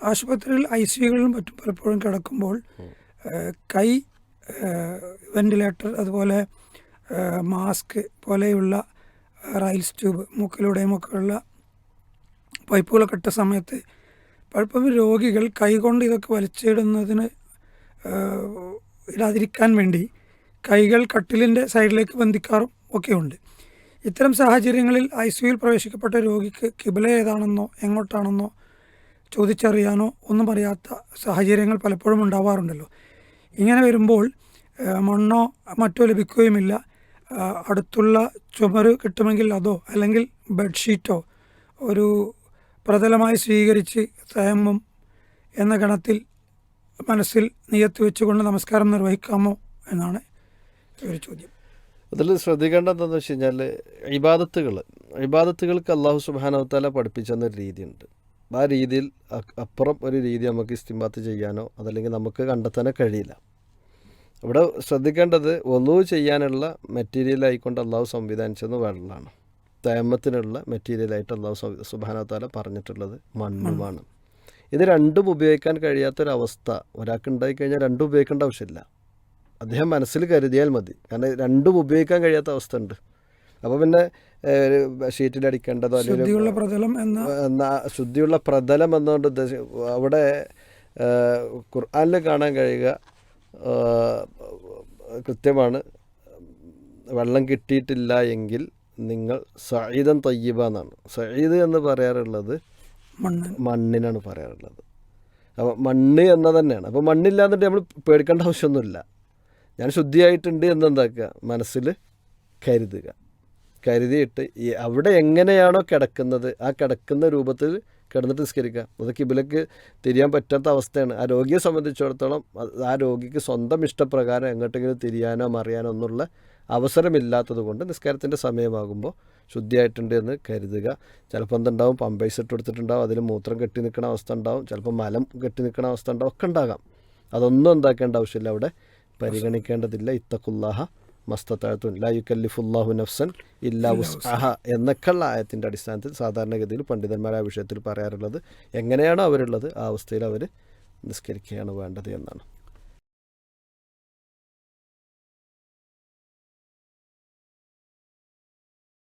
ആശുപത്രിയിൽ ICUകളിലും മറ്റും പലപ്പോഴും കിടക്കുമ്പോൾ കൈ വെന്റിലേറ്റർ, അതുപോലെ മാസ്ക് പോലെയുള്ള റൈൽസ് ട്യൂബ് മൂക്കിലൂടെയും ഒക്കെയുള്ള പൈപ്പുകളൊക്കെ ഇട്ട സമയത്ത് പലപ്പോഴും രോഗികൾ കൈകൊണ്ട് ഇതൊക്കെ വലിച്ചിടുന്നതിന് ഇടാതിരിക്കാൻ വേണ്ടി കൈകൾ കട്ടിലിൻ്റെ സൈഡിലേക്ക് ബന്ധിക്കാറും ഒക്കെയുണ്ട്. ഇത്തരം സാഹചര്യങ്ങളിൽ ICUയിൽ പ്രവേശിക്കപ്പെട്ട രോഗിക്ക് കിബില ഏതാണെന്നോ എങ്ങോട്ടാണെന്നോ ചോദിച്ചറിയാനോ ഒന്നും അറിയാത്ത സാഹചര്യങ്ങൾ പലപ്പോഴും ഉണ്ടാവാറുണ്ടല്ലോ. ഇങ്ങനെ വരുമ്പോൾ മണ്ണോ മറ്റോ ലഭിക്കുകയുമില്ല. അടുത്തുള്ള ചുമര് കിട്ടുമെങ്കിൽ അതോ അല്ലെങ്കിൽ ബെഡ്ഷീറ്റോ ഒരു പ്രതലമായി സ്വീകരിച്ച് തയമ്മും എന്ന ഗണത്തിൽ മനസ്സിൽ നിയത്ത് വെച്ചുകൊണ്ട് നമസ്കാരം നിർവഹിക്കാമോ എന്നാണ് ഒരു ചോദ്യം. അതിൽ ശ്രദ്ധിക്കേണ്ടത് എന്താണെന്ന് വെച്ച് കഴിഞ്ഞാൽ ഇബാദത്തുകൾക്ക് അള്ളാഹു സുബ്ഹാനഹു വ തആല പഠിപ്പിച്ചെന്നൊരു രീതിയുണ്ട്. ആ രീതിയിൽ അപ്പുറം ഒരു രീതി നമുക്ക് ഇസ്തിംബാത്ത് ചെയ്യാനോ അതല്ലെങ്കിൽ നമുക്ക് കണ്ടെത്താനോ കഴിയില്ല. ഇവിടെ ശ്രദ്ധിക്കേണ്ടത് വുളൂ ചെയ്യാനുള്ള മെറ്റീരിയലായിക്കൊണ്ട് അള്ളാഹു സംവിധാനിച്ചെന്ന് വെള്ളമാണ്. തയമ്മത്തിനുള്ള മെറ്റീരിയലായിട്ട് അള്ളാഹു സുബ്ഹാനഹു വ തആല പറഞ്ഞിട്ടുള്ളത് മണ്ണുമാണ്. ഇത് രണ്ടും ഉപയോഗിക്കാൻ കഴിയാത്തൊരവസ്ഥ ഒരാൾക്ക് ഉണ്ടായിക്കഴിഞ്ഞാൽ രണ്ടും ഉപയോഗിക്കേണ്ട ആവശ്യമില്ല. അദ്ദേഹം മനസ്സിൽ കരുതിയാൽ മതി. കാരണം രണ്ടും ഉപയോഗിക്കാൻ കഴിയാത്ത അവസ്ഥ ഉണ്ട്. അപ്പോൾ പിന്നെ ഷീറ്റിലടിക്കേണ്ടതോ അല്ലെങ്കിൽ ശുദ്ധിയുള്ള പ്രതലം എന്നുകൊണ്ട് അവിടെ ഖുർആനിൽ കാണാൻ കഴിയുക കൃത്യമാണ്. വെള്ളം കിട്ടിയിട്ടില്ല എങ്കിൽ നിങ്ങൾ സഈദൻ തയ്യിബ എന്നാണ്. സഈദ് എന്ന് പറയാറുള്ളത് മണ്ണിനാണ് പറയാറുള്ളത്. അപ്പോൾ മണ്ണ് എന്നത് തന്നെയാണ്. അപ്പോൾ മണ്ണില്ലാന്നിട്ട് നമ്മൾ പേടിക്കേണ്ട ആവശ്യമൊന്നുമില്ല. ഞാൻ ശുദ്ധിയായിട്ടുണ്ട് എന്നെന്താക്കുക, മനസ്സിൽ കരുതിയിട്ട് അവിടെ എങ്ങനെയാണോ കിടക്കുന്നത് ആ കിടക്കുന്ന രൂപത്തിൽ കിടന്നിട്ട് നിസ്കരിക്കുക. അത് കിബിലക്ക് തിരിയാൻ പറ്റാത്ത അവസ്ഥയാണ്. ആ രോഗിയെ സംബന്ധിച്ചിടത്തോളം ആ രോഗിക്ക് സ്വന്തം ഇഷ്ടപ്രകാരം എങ്ങോട്ടെങ്കിലും തിരിയാനോ മറിയാനോ ഒന്നുള്ള അവസരമില്ലാത്തത് കൊണ്ട് നിസ്കാരത്തിൻ്റെ സമയമാകുമ്പോൾ ശുദ്ധിയായിട്ടുണ്ട് എന്ന് കരുതുക. ചിലപ്പോൾ എന്തുണ്ടാവും, പമ്പൈസ് ഇട്ട് കൊടുത്തിട്ടുണ്ടാവും, അതിൽ മൂത്രം കെട്ടി നിൽക്കുന്ന അവസ്ഥ ഉണ്ടാവും, ചിലപ്പോൾ മലം കെട്ടി നിൽക്കുന്ന അവസ്ഥ ഉണ്ടാവും, ഒക്കെ ഉണ്ടാകാം. അതൊന്നും എന്താക്കേണ്ട ആവശ്യമില്ല, അവിടെ പരിഗണിക്കേണ്ടതില്ല. ഇത്തഖുല്ലാഹ മസ്തതഅതുൻ ലാ യുകല്ലിഫുല്ലാഹു നഫ്സൻ ഇല്ലാ വുസ്അഹ എന്നൊക്കെയുള്ള ആയത്തിൻ്റെ അടിസ്ഥാനത്തിൽ സാധാരണഗതിയിൽ പണ്ഡിതന്മാർ ആ വിഷയത്തിൽ പറയാറുള്ളത് എങ്ങനെയാണോ അവരുള്ളത് ആ അവസ്ഥയിൽ അവർ നിസ്കരിക്കുകയാണ് വേണ്ടത് എന്നാണ്.